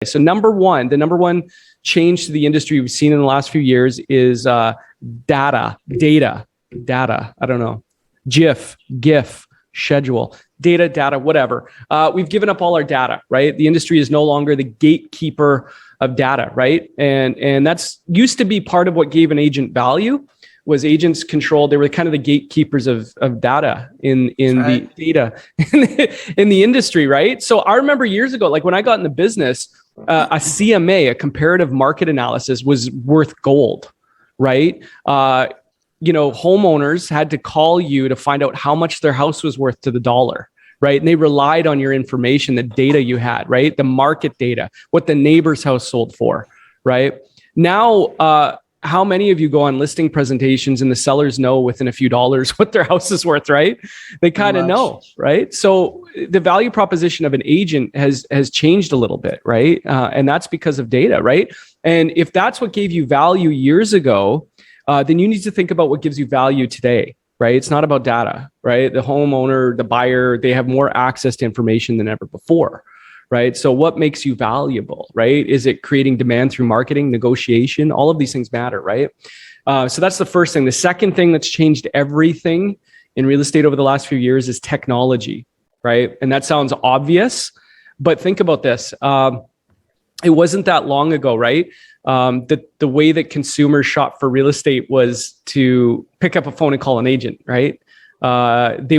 So the number one change to the industry we've seen in the last few years is data. I don't know. GIF, schedule, data, whatever. We've given up all our data, right? The industry is no longer the gatekeeper of data, right? And that's used to be part of what gave an agent value. Was agents controlled? They were kind of the gatekeepers of data in the data in the industry, right? So I remember years ago, like when I got in the business, a CMA, a comparative market analysis, was worth gold, right? Homeowners had to call you to find out how much their house was worth to the dollar, right? And they relied on your information, the data you had, right? The market data, what the neighbor's house sold for, right? Now, how many of you go on listing presentations and the sellers know within a few dollars what their house is worth, right? They kind of know, right? So the value proposition of an agent has changed a little bit, right? And that's because of data, right? And if that's what gave you value years ago, then you need to think about what gives you value today, right? It's not about data, right? The homeowner, the buyer, they have more access to information than ever before, right? So what makes you valuable, right? Is it creating demand through marketing, negotiation? All of these things matter, right? So that's the first thing. The second thing that's changed everything in real estate over the last few years is technology, right? And that sounds obvious, but think about this. It wasn't that long ago, right? The way that consumers shop for real estate was to pick up a phone and call an agent, right? Nathan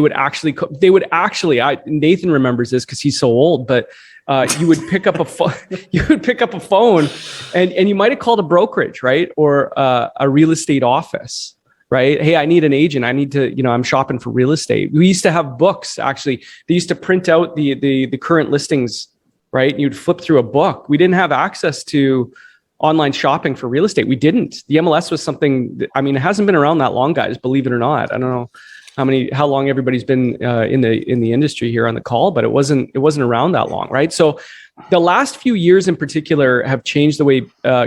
remembers this because he's so old, but you would pick up a phone and you might've called a brokerage, right? Or a real estate office, right? Hey, I need an agent. I need to, I'm shopping for real estate. We used to have books, actually. They used to print out the current listings, right? And you'd flip through a book. We didn't have access to online shopping for real estate. We didn't. The MLS was something that, it hasn't been around that long, guys, believe it or not. I don't know how long everybody's been in the industry here on the call, but it wasn't around that long, right? So the last few years in particular have changed the way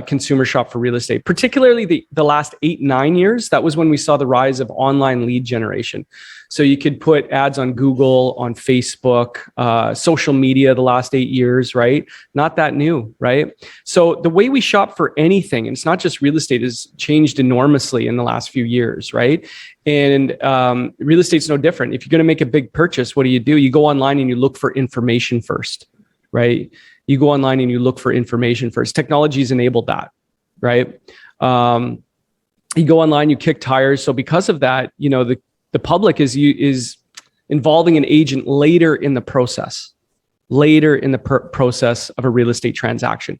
consumers shop for real estate, particularly the last 8-9 years. That was when we saw the rise of online lead generation. So you could put ads on Google, on Facebook, social media the last 8 years, right? Not that new, right? So the way we shop for anything, and it's not just real estate, has changed enormously in the last few years, right? And real estate's no different. If you're going to make a big purchase, what do? You go online and you look for information first, right? You go online and you look for information first. Technology's enabled that, right? You go online, you kick tires. So because of that, the public is involving an agent later in the process of a real estate transaction.